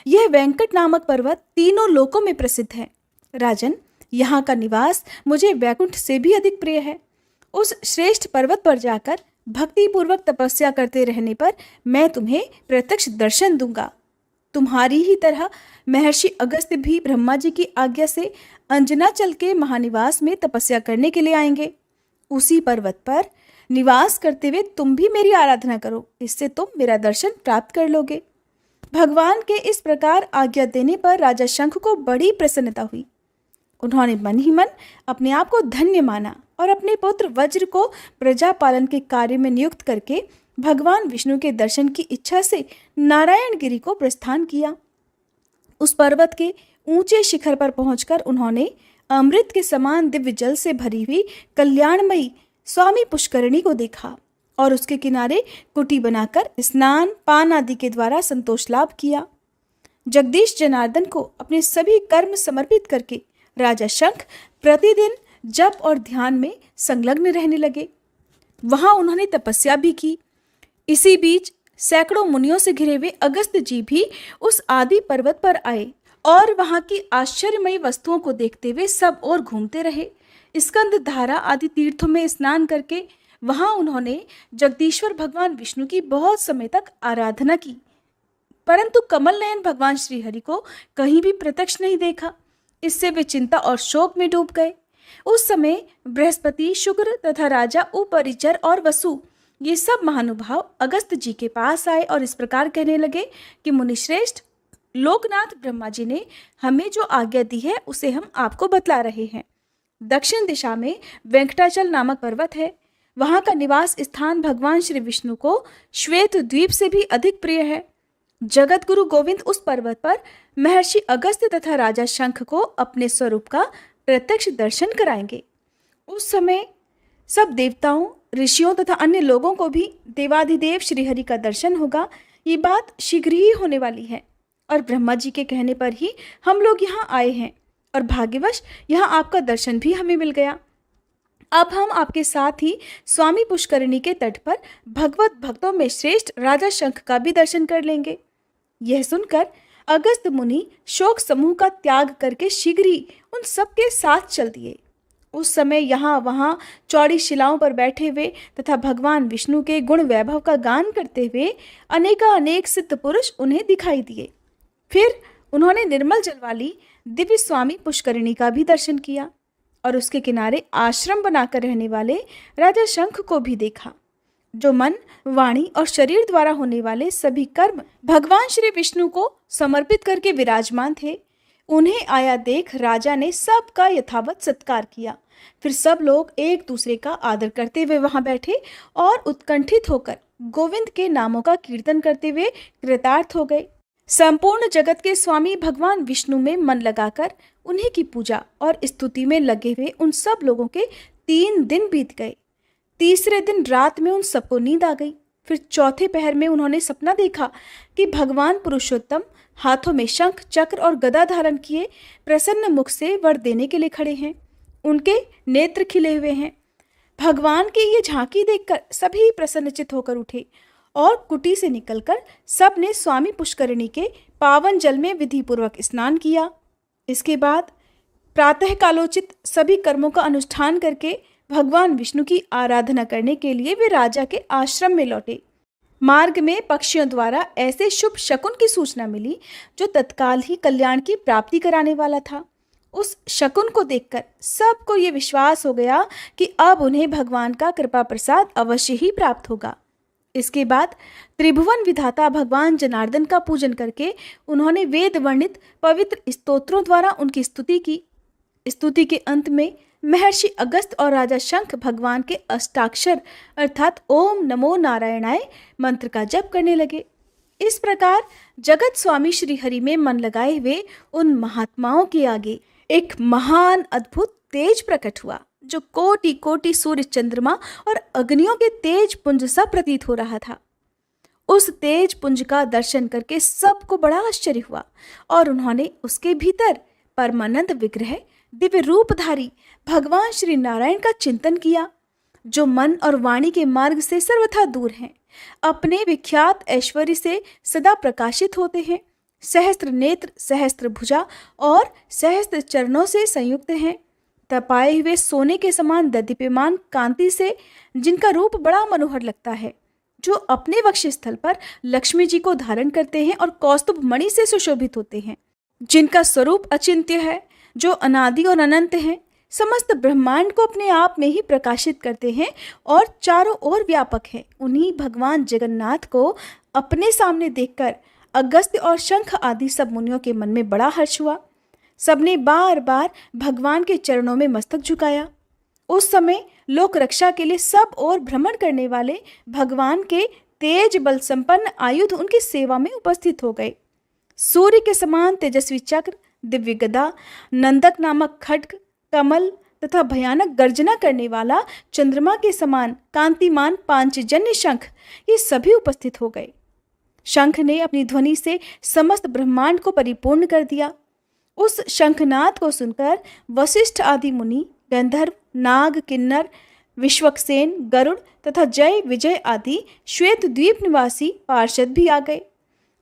B: यह वेंकट नामक पर्वत तीनों लोकों में प्रसिद्ध है। राजन, यहाँ का निवास मुझे वैकुंठ से भी अधिक प्रिय है। उस श्रेष्ठ पर्वत पर जाकर भक्ति पूर्वक तपस्या करते रहने पर मैं तुम्हें प्रत्यक्ष दर्शन दूंगा। तुम्हारी ही तरह महर्षि अगस्त्य भी ब्रह्मा जी की आज्ञा से अंजनाचल के महानिवास में तपस्या करने के लिए आएंगे। उसी पर्वत पर निवास करते हुए तुम भी मेरी आराधना करो, इससे तुम मेरा दर्शन प्राप्त कर लोगे। भगवान के इस प्रकार आज्ञा देने पर राजा शंख को बड़ी प्रसन्नता हुई। उन्होंने मन ही मन अपने आप को धन्य माना और अपने पुत्र वज्र को प्रजा पालन के कार्य में नियुक्त करके भगवान विष्णु के दर्शन की इच्छा से नारायण गिरी को प्रस्थान किया। उस पर्वत के ऊंचे शिखर पर पहुंचकर उन्होंने अमृत के समान दिव्य जल से भरी हुई कल्याणमयी स्वामी पुष्करिणी को देखा और उसके किनारे कुटी बनाकर स्नान, पान आदि के द्वारा संतोष लाभ किया। जगदीश जनार्दन को अपने सभी कर्म समर्पित करके राजा शंख प्रतिदिन जप और ध्यान में संलग्न रहने लगे। वहां उन्होंने तपस्या भी की। इसी बीच सैकड़ों मुनियों से घिरे हुए अगस्त्य जी भी उस आदि पर्वत पर आए और वहां की आश्चर्यमयी वस्तुओं को देखते हुए सब ओर घूमते रहे। स्कंद धारा आदि तीर्थों में स्नान करके वहां उन्होंने जगदीश्वर भगवान विष्णु की बहुत समय तक आराधना की, परंतु कमल नयन भगवान श्रीहरि को कहीं भी प्रत्यक्ष नहीं देखा। इससे वे चिंता और शोक में डूब गए। उस समय बृहस्पति, शुक्र तथा राजा उपरिचर और वसु, ये सब महानुभाव अगस्त्य जी के पास आए और इस प्रकार कहने लगे कि मुनिश्रेष्ठ, लोकनाथ ब्रह्मा जी ने हमें जो आज्ञा दी है उसे हम आपको बतला रहे हैं। दक्षिण दिशा में वेंकटाचल नामक पर्वत है। वहाँ का निवास स्थान भगवान श्री विष्णु को श्वेत द्वीप से भी अधिक प्रिय है। जगत गुरु गोविंद उस पर्वत पर महर्षि अगस्त्य तथा राजा शंख को अपने स्वरूप का प्रत्यक्ष दर्शन कराएंगे। उस समय सब देवताओं, ऋषियों तथा अन्य लोगों को भी देवाधिदेव श्रीहरि का दर्शन होगा। ये बात शीघ्र ही होने वाली है और ब्रह्मा जी के कहने पर ही हम लोग यहाँ आए हैं और भाग्यवश यहाँ आपका दर्शन भी हमें मिल गया। अब हम आपके साथ ही स्वामी पुष्करिणी के तट पर भगवत भक्तों में श्रेष्ठ राजा शंख का भी दर्शन कर लेंगे। यह सुनकर अगस्त्य मुनि शोक समूह का त्याग करके शीघ्र ही उन सबके साथ चल दिए। उस समय यहाँ वहाँ चौड़ी शिलाओं पर बैठे हुए तथा भगवान विष्णु के गुण वैभव का गान करते हुए अनेक सिद्ध पुरुष उन्हें दिखाई दिए। फिर उन्होंने निर्मल जल वाली दिव्य स्वामी पुष्करिणी का भी दर्शन किया और उसके किनारे आश्रम बनाकर रहने वाले राजा शंख को भी देखा, जो मन, वाणी और शरीर द्वारा होने वाले सभी कर्म भगवान श्री विष्णु को समर्पित करके विराजमान थे। उन्हें आया देख राजा ने सबका यथावत सत्कार किया। फिर सब लोग एक दूसरे का आदर करते हुए वहां बैठे और उत्कंठित होकर गोविंद के नामों का कीर्तन करते हुए कृतार्थ हो गए। संपूर्ण जगत के स्वामी भगवान विष्णु में मन लगाकर उन्हीं की पूजा और स्तुति में लगे हुए उन सब लोगों के 3 दिन बीत गए। तीसरे दिन रात में उन सबको नींद आ गई। फिर चौथे पहर में उन्होंने सपना देखा कि भगवान पुरुषोत्तम हाथों में शंख, चक्र और गदा धारण किए प्रसन्न मुख से वर देने के लिए खड़े हैं। उनके नेत्र खिले हुए हैं। भगवान की ये झांकी देखकर सभी प्रसन्नचित होकर उठे और कुटी से निकलकर सब ने स्वामी पुष्करिणी के पावन जल में विधिपूर्वक स्नान किया। इसके बाद प्रातः कालोचित सभी कर्मों का अनुष्ठान करके भगवान विष्णु की आराधना करने के लिए वे राजा के आश्रम में लौटे। मार्ग में पक्षियों द्वारा ऐसे शुभ शकुन की सूचना मिली जो तत्काल ही कल्याण की प्राप्ति कराने वाला था। उस शकुन को देखकर सबको ये विश्वास हो गया कि अब उन्हें भगवान का कृपा प्रसाद अवश्य ही प्राप्त होगा। इसके बाद त्रिभुवन विधाता भगवान जनार्दन का पूजन करके उन्होंने वेद वर्णित पवित्र स्तोत्रों द्वारा उनकी स्तुति की। स्तुति के अंत में महर्षि अगस्त्य और राजा शंख भगवान के अष्टाक्षर अर्थात ओम नमो नारायणाय मंत्र का जप करने लगे। इस प्रकार जगत स्वामी श्री हरि में मन लगाए हुए उन महात्माओं के आगे एक महान अद्भुत तेज प्रकट हुआ, जो कोटि कोटि सूर्य, चंद्रमा और अग्नियों के तेज पुंज सा प्रतीत हो रहा था। उस तेज पुंज का दर्शन करके सबको बड़ा आश्चर्य हुआ और उन्होंने उसके भीतर परमानंद विग्रह दिव्य रूपधारी भगवान श्री नारायण का चिंतन किया, जो मन और वाणी के मार्ग से सर्वथा दूर हैं, अपने विख्यात ऐश्वर्य से सदा प्रकाशित होते हैं, सहस्त्र नेत्र, सहस्त्र भुजा और सहस्त्र चरणों से संयुक्त हैं, तपाए हुए सोने के समान ददीप्यमान कांति से जिनका रूप बड़ा मनोहर लगता है, जो अपने वक्षस्थल पर लक्ष्मी जी को धारण करते हैं और कौस्तुभ मणि से सुशोभित होते हैं, जिनका स्वरूप अचिंत्य है, जो अनादि और अनंत हैं, समस्त ब्रह्मांड को अपने आप में ही प्रकाशित करते हैं और चारों ओर व्यापक हैं। उन्हीं भगवान जगन्नाथ को अपने सामने देखकर अगस्त्य और शंख आदि सब मुनियों के मन में बड़ा हर्ष हुआ। सबने बार बार भगवान के चरणों में मस्तक झुकाया। उस समय लोक रक्षा के लिए सब ओर भ्रमण करने वाले भगवान के तेज बल संपन्न आयुध उनकी सेवा में उपस्थित हो गए। सूर्य के समान तेजस्वी चक्र, दिव्य गदा, नंदक नामक खड्ग, कमल तथा भयानक गर्जना करने वाला चंद्रमा के समान कांतिमान पांचजन्य शंख, ये सभी उपस्थित हो गए। शंख ने अपनी ध्वनि से समस्त ब्रह्मांड को परिपूर्ण कर दिया। उस शंखनाद को सुनकर वशिष्ठ आदि मुनि, गंधर्व, नाग, किन्नर, विश्वक्सेन, गरुड़ तथा जय विजय आदि श्वेत द्वीप निवासी पार्षद भी आ गए।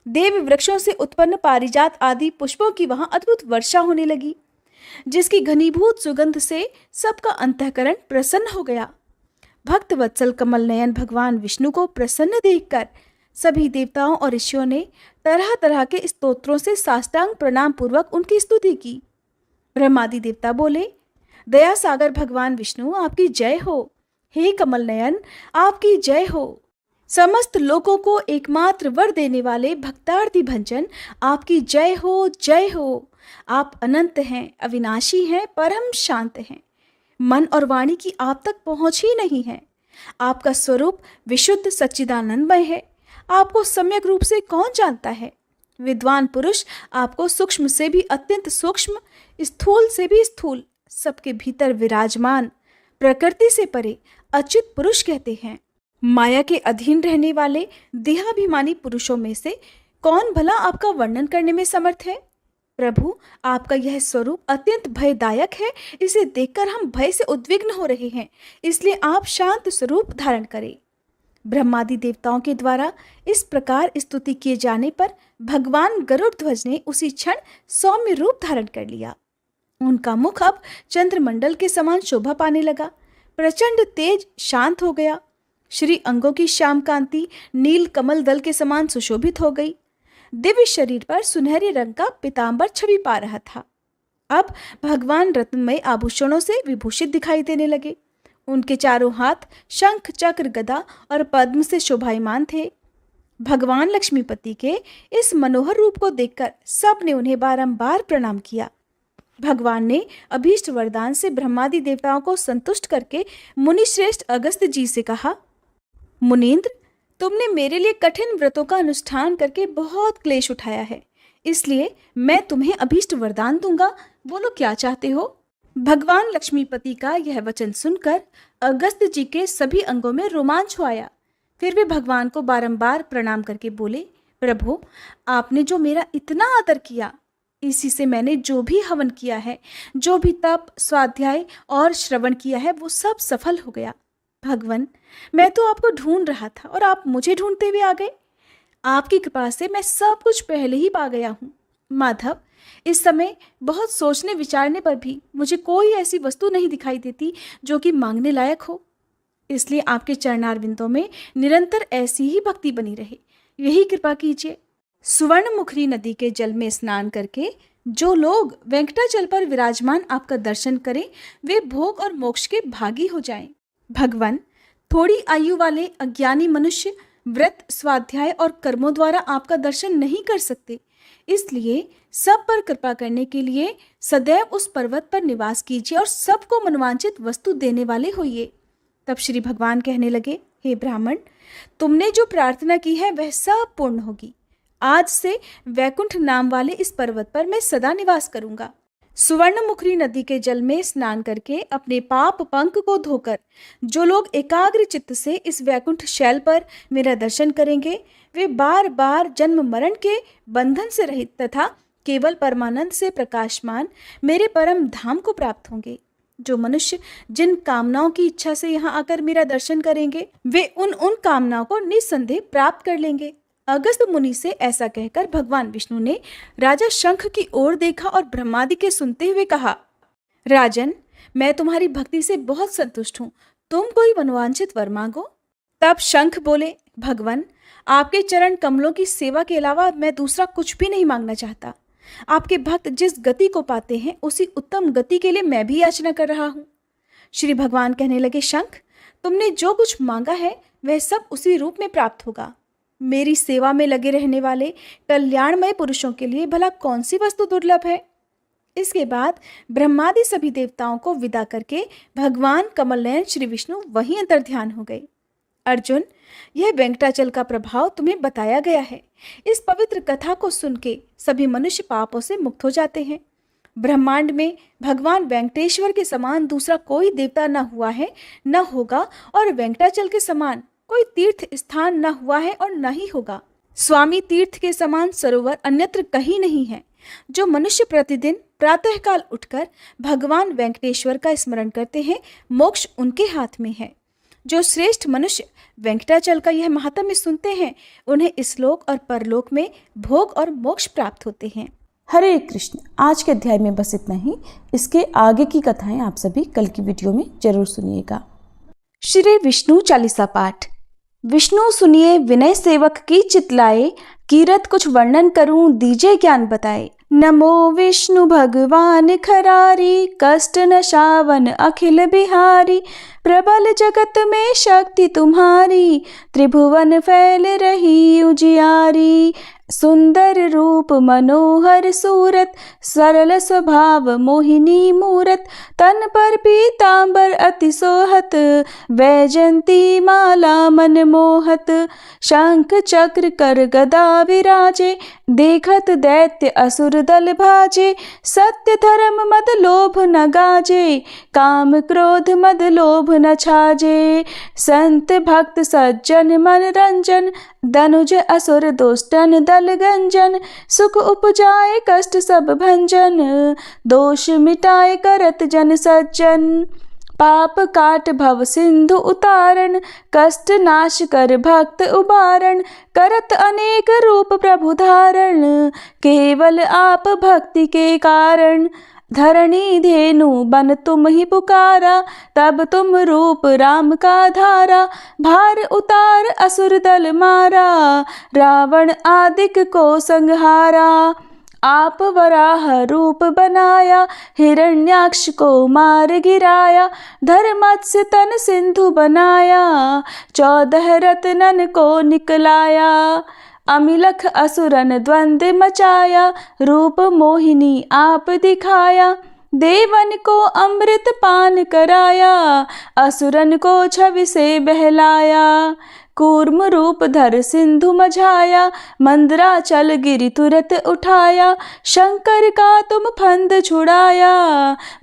B: देव वृक्षों से उत्पन्न पारिजात आदि पुष्पों की वहां अद्भुत वर्षा होने लगी, जिसकी घनीभूत सुगंध से सबका अंतःकरण प्रसन्न हो गया। भक्त वत्सल कमल नयन भगवान विष्णु को प्रसन्न देखकर सभी देवताओं और ऋषियों ने तरह तरह के स्तोत्रों से साष्टांग प्रणाम पूर्वक उनकी स्तुति की। ब्रह्मादि देवता बोले, दया सागर भगवान विष्णु आपकी जय हो। हे कमल नयन आपकी जय हो। समस्त लोगों को एकमात्र वर देने वाले भक्तार्थी भंजन आपकी जय हो, जय हो। आप अनंत हैं, अविनाशी हैं, परम शांत हैं। मन और वाणी की आप तक पहुंच ही नहीं है। आपका स्वरूप विशुद्ध सच्चिदानंदमय है। आपको सम्यक रूप से कौन जानता है? विद्वान पुरुष आपको सूक्ष्म से भी अत्यंत सूक्ष्म, स्थूल से भी स्थूल, सबके भीतर विराजमान, प्रकृति से परे अच्युत पुरुष कहते हैं। माया के अधीन रहने वाले देहाभिमानी पुरुषों में से कौन भला आपका वर्णन करने में समर्थ है? प्रभु, आपका यह स्वरूप अत्यंत भयदायक है। इसे देखकर हम भय से उद्विग्न हो रहे हैं, इसलिए आप शांत स्वरूप धारण करें। ब्रह्मादि देवताओं के द्वारा इस प्रकार स्तुति किए जाने पर भगवान गरुड़ ध्वज ने उसी क्षण सौम्य रूप धारण कर लिया। उनका मुख अब चंद्रमंडल के समान शोभा पाने लगा। प्रचंड तेज शांत हो गया। श्री अंगों की श्याम कांति नील कमल दल के समान सुशोभित हो गई। दिव्य शरीर पर सुनहरे रंग का पीतांबर छवि पा रहा था। अब भगवान रत्नमय आभूषणों से विभूषित दिखाई देने लगे। उनके चारों हाथ शंख, चक्र, गदा और पद्म से शोभायमान थे। भगवान लक्ष्मीपति के इस मनोहर रूप को देखकर सब ने उन्हें बारंबार प्रणाम किया। भगवान ने अभीष्ट वरदान से ब्रह्मादि देवताओं को संतुष्ट करके मुनिश्रेष्ठ अगस्त्य जी से कहा, मुनीन्द्र, तुमने मेरे लिए कठिन व्रतों का अनुष्ठान करके बहुत क्लेश उठाया है, इसलिए मैं तुम्हें अभीष्ट वरदान दूंगा। बोलो क्या चाहते हो? भगवान लक्ष्मीपति का यह वचन सुनकर अगस्त्य जी के सभी अंगों में रोमांच हो आया। फिर वे भगवान को बारंबार प्रणाम करके बोले, प्रभु, आपने जो मेरा इतना आदर किया, इसी से मैंने जो भी हवन किया है, जो भी तप, स्वाध्याय और श्रवण किया है, वो सब सफल हो गया। भगवान, मैं तो आपको ढूंढ रहा था और आप मुझे ढूंढते हुए आ गए। आपकी कृपा से मैं सब कुछ पहले ही पा गया हूँ। माधव, इस समय बहुत सोचने विचारने पर भी मुझे कोई ऐसी वस्तु नहीं दिखाई देती जो कि मांगने लायक हो। इसलिए आपके चरणारविंदों में निरंतर ऐसी ही भक्ति बनी रहे, यही कृपा कीजिए। सुवर्णमुखी नदी के जल में स्नान करके जो लोग वेंकटाचल पर विराजमान आपका दर्शन करें, वे भोग और मोक्ष के भागी हो जाएं। भगवान, थोड़ी आयु वाले अज्ञानी मनुष्य व्रत, स्वाध्याय और कर्मों द्वारा आपका दर्शन नहीं कर सकते, इसलिए सब पर कृपा करने के लिए सदैव उस पर्वत पर निवास कीजिए और सबको मनोवांछित वस्तु देने वाले होइए। तब श्री भगवान कहने लगे, हे ब्राह्मण, तुमने जो प्रार्थना की है वह सब पूर्ण होगी। आज से वैकुंठ नाम वाले इस पर्वत पर मैं सदा निवास करूंगा। सुवर्णमुखी नदी के जल में स्नान करके अपने पाप पंक को धोकर जो लोग एकाग्र चित्त से इस वैकुंठ शैल पर मेरा दर्शन करेंगे, वे बार बार जन्म मरण के बंधन से रहित तथा केवल परमानंद से प्रकाशमान मेरे परम धाम को प्राप्त होंगे। जो मनुष्य जिन कामनाओं की इच्छा से यहाँ आकर मेरा दर्शन करेंगे, वे उन कामनाओं को निस्संदेह प्राप्त कर लेंगे। अगस्त्य मुनि से ऐसा कहकर भगवान विष्णु ने राजा शंख की ओर देखा और ब्रह्मादि के सुनते हुए कहा, राजन, मैं तुम्हारी भक्ति से बहुत संतुष्ट हूँ, तुम कोई मनोवांछित वर मांगो। तब शंख बोले, भगवान, आपके चरण कमलों की सेवा के अलावा मैं दूसरा कुछ भी नहीं मांगना चाहता। आपके भक्त जिस गति को पाते हैं, उसी उत्तम गति के लिए मैं भी याचना कर रहा हूँ। श्री भगवान कहने लगे, शंख, तुमने जो कुछ मांगा है वह सब उसी रूप में प्राप्त होगा। मेरी सेवा में लगे रहने वाले कल्याणमय पुरुषों के लिए भला कौन सी वस्तु दुर्लभ है। इसके बाद ब्रह्मादि सभी देवताओं को विदा करके भगवान कमलनयन श्री विष्णु वहीं अंतर्ध्यान हो गए। अर्जुन, यह वेंकटाचल का प्रभाव तुम्हें बताया गया है। इस पवित्र कथा को सुन के सभी मनुष्य पापों से मुक्त हो जाते हैं। ब्रह्मांड में भगवान वेंकटेश्वर के समान दूसरा कोई देवता न हुआ है, न होगा, और वेंकटाचल के समान कोई तीर्थ स्थान न हुआ है और न ही होगा। स्वामी तीर्थ के समान सरोवर अन्यत्र कहीं नहीं है। जो मनुष्य प्रतिदिन प्रातःकाल उठकर भगवान वेंकटेश्वर का स्मरण करते हैं, मोक्ष उनके हाथ में है। जो श्रेष्ठ मनुष्य वेंकटाचल का यह महात्म्य सुनते हैं, उन्हें इस लोक और परलोक में भोग और मोक्ष प्राप्त होते हैं।
A: हरे कृष्ण। आज के अध्याय में बस इतना ही। इसके आगे की कथाएं आप सभी कल की वीडियो में जरूर सुनिएगा।
B: श्री विष्णु चालीसा पाठ। विष्णु सुनिए विनय सेवक की चितलाए, कीरत कुछ वर्णन करूं दीजे ज्ञान बताए। नमो विष्णु भगवान खरारी, कष्ट नशावन अखिल बिहारी। प्रबल जगत में शक्ति तुम्हारी, त्रिभुवन फैल रही उजियारी। सुंदर रूप मनोहर सूरत, सरल स्वभाव मोहिनी मूरत, तन पर पीतांबर अति सोहत, वैजंती माला मन मोहत, शंख चक्र कर गदा विराजे, देखत दैत्य असुर दल भाजे, सत्य धर्म मद लोभ न गाजे, काम क्रोध मद लोभ न छाजे, संत भक्त सज्जन मन रंजन, धनुज असुर दुष्टन दल गंजन, सुख उपजाए कष्ट सब भंजन, दोष मिटाए करत जन सज्जन, पाप काट भव सिंधु उतारण, कष्ट नाश कर भक्त उबारण, करत अनेक रूप प्रभु धारण, केवल आप भक्ति के कारण, धरणी धेनु बन तुम ही पुकारा, तब तुम रूप राम का धारा, भार उतार असुर दल मारा, रावण आदिक को संहारा, आप वराह रूप बनाया, हिरण्याक्ष को मार गिराया, धर्मत्स्य तन सिंधु बनाया, 14 रत्नन को निकलाया, अमिलख असुरन द्वंद मचाया, रूप मोहिनी आप दिखाया, देवन को अमृत पान कराया, असुरन को छवि से बहलाया, कूर्म रूप धर सिंधु मझाया, मंदराचल गिरि तुरत उठाया, शंकर का तुम फंद छुड़ाया,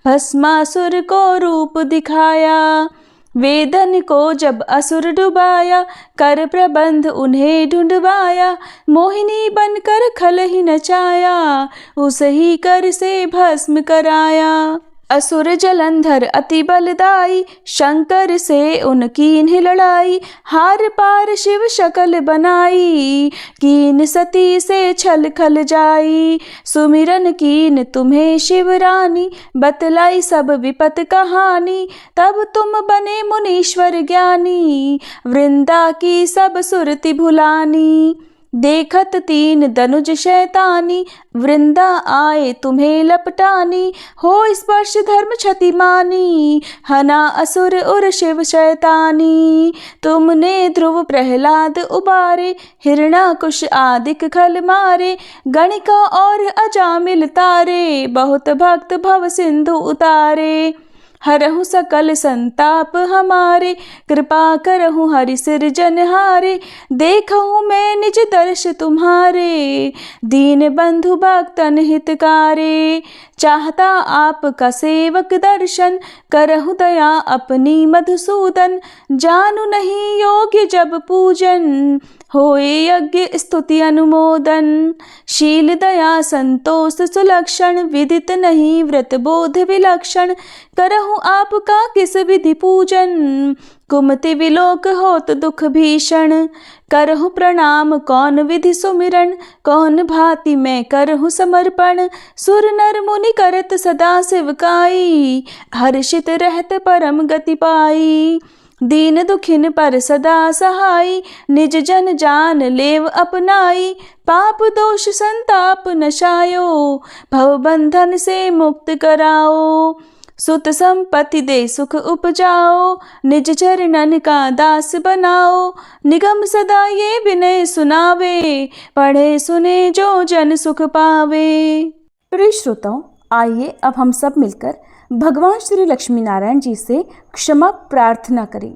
B: भस्मासुर को रूप दिखाया, वेदन को जब असुर डुबाया, कर प्रबंध उन्हें ढूंढवाया, मोहिनी बनकर खल ही नचाया, उस ही कर से भस्म कराया, असुर जलंधर अति बलदाई, शंकर से उनकी लड़ाई, हार पार शिव शकल बनाई, कीन सती से छल खल जाई, सुमिरन कीन तुम्हें शिव रानी, बतलाई सब विपत कहानी, तब तुम बने मुनीश्वर ज्ञानी, वृंदा की सब सुरति भुलानी, देखत 3 दनुज शैतानी, वृंदा आए तुम्हें लपटानी, हो स्पर्श धर्म क्षति मानी, हना असुर उर शिव शैतानी, तुमने ध्रुव प्रहलाद उबारे, हिरणाकुश आदिक खल मारे, गणिका और अजामिल तारे, बहुत भक्त भव सिंधु उतारे, हरहु सकल संताप हमारे, कृपा करहु हरि सिरजनहारे, देखहु मैं निज दर्श तुम्हारे, दीन बंधु भक्तन हितकारे, चाहता आपका सेवक दर्शन, करहु दया अपनी मधुसूदन, जानू नहीं योग्य जब पूजन, होए यज्ञ स्तुति अनुमोदन, शील दया संतोष सुलक्षण, विदित नहीं व्रत बोध विलक्षण, करहु आपका किस विधि पूजन, कुमति विलोक होत दुख भीषण, करहु प्रणाम कौन विधि सुमिरन, कौन भांति मैं करहु समर्पण, सुर नर मुनि करत सदा सेवकाई, हर्षित रहत परम गति पाई, दीन दुखिन पर सदा सहाई, निज जन जान लेव अपनाई, पाप दोष संताप नशायो, भव बंधन से मुक्त कराओ, सुत संपत्ति दे सुख उपजाओ, निज चरणन का दास बनाओ, निगम सदा ये विनय सुनावे, पढ़े सुने जो जन सुख पावे।
A: प्रिय श्रोताओं, आइए अब हम सब मिलकर भगवान श्री लक्ष्मी नारायण जी से क्षमा प्रार्थना करें।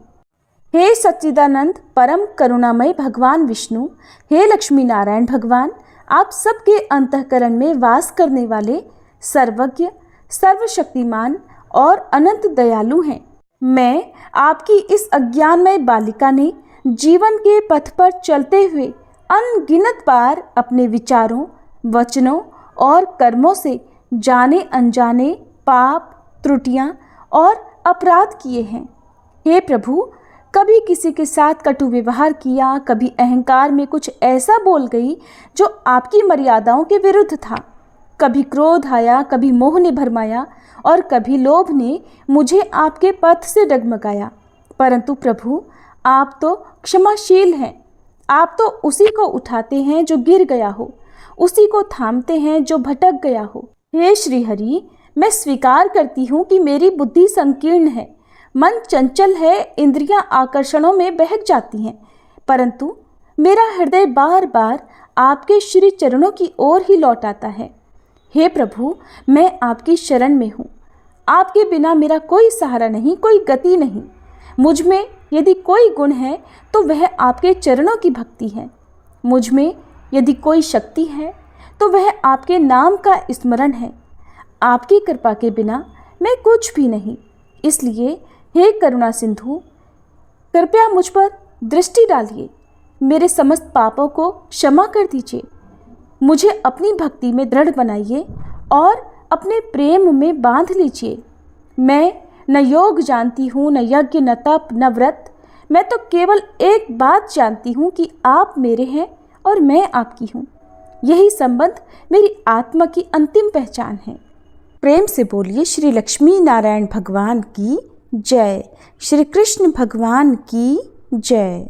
A: हे सच्चिदानंद परम करुणामय भगवान विष्णु, हे लक्ष्मी नारायण भगवान, आप सबके अंतःकरण में वास करने वाले सर्वज्ञ, सर्वशक्तिमान और अनंत दयालु हैं। मैं आपकी इस अज्ञानमय बालिका ने जीवन के पथ पर चलते हुए अनगिनत बार अपने विचारों, वचनों और कर्मों से जाने अनजाने पाप, त्रुटियां और अपराध किए हैं। हे प्रभु, कभी किसी के साथ कटु व्यवहार किया, कभी अहंकार में कुछ ऐसा बोल गई जो आपकी मर्यादाओं के विरुद्ध था, कभी क्रोध आया, कभी मोह ने भरमाया और कभी लोभ ने मुझे आपके पथ से डगमगाया। परंतु प्रभु, आप तो क्षमाशील हैं। आप तो उसी को उठाते हैं जो गिर गया हो, उसी को थामते हैं जो भटक गया हो। हे श्री हरि, मैं स्वीकार करती हूँ कि मेरी बुद्धि संकीर्ण है, मन चंचल है, इंद्रियां आकर्षणों में बहक जाती हैं, परंतु मेरा हृदय बार बार
B: आपके श्री चरणों की ओर ही लौट आता है। हे प्रभु, मैं आपकी शरण में हूँ। आपके बिना मेरा कोई सहारा नहीं, कोई गति नहीं। मुझ में यदि कोई गुण है तो वह आपके चरणों की भक्ति है। मुझ में यदि कोई शक्ति है तो वह आपके नाम का स्मरण है। आपकी कृपा के बिना मैं कुछ भी नहीं। इसलिए हे करुणा सिंधु, कृपया मुझ पर दृष्टि डालिए। मेरे समस्त पापों को क्षमा कर दीजिए। मुझे अपनी भक्ति में दृढ़ बनाइए और अपने प्रेम में बांध लीजिए। मैं न योग जानती हूँ, न यज्ञ, न तप, न व्रत। मैं तो केवल एक बात जानती हूँ कि आप मेरे हैं और मैं आपकी हूँ। यही संबंध मेरी आत्मा की अंतिम पहचान है।
A: प्रेम से बोलिए श्री लक्ष्मी नारायण भगवान की जय, श्री कृष्ण भगवान की जय।